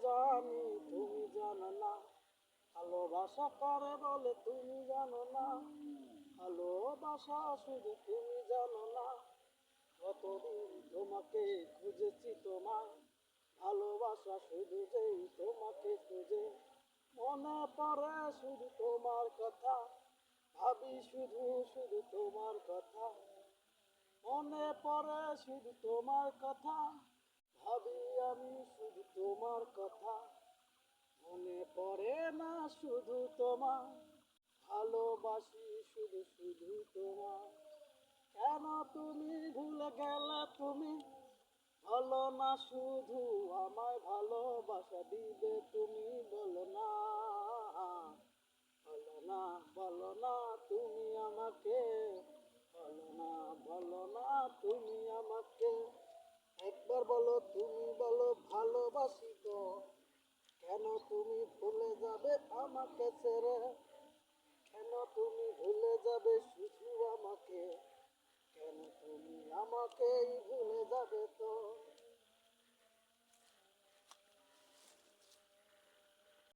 জানি তুমি জানো না, ভালোবাসা কারে বলে তুমি জানো না, ভালোবাসা শুধু তুমি জানো না। কতদিন তোমাকে খুঁজেছি তোমার, ভালোবাসা শুধু যেই তোমাকে খুঁজে। মনে পড়ে শুধু তোমার কথা, ভাবি শুধু শুধু তোমার কথা। মনে পড়ে শুধু তোমার কথা, ভাবি আমি শুধু তোমার কথা। মনে পড়ে না শুধু তোমার, ভালোবাসি শুধু শুধু তোমার। কেন তুমি ভুলে গেলে তুমি, বলো না শুধু আমায় ভালোবাসা দিবে তুমি, বলো না, বলো না, বলো না তুমি আমাকে, বলো না, বলো না তুমি আমাকে। একবার বলো, তুমি বলো ভালোবাসি তো, কেন তুমি ভুলে যাবে আমাকে ছেড়ে, কেন তুমি ভুলে যাবে শুধু আমাকে, কেন তুমি আমাকেই ভুলে যাবে তো।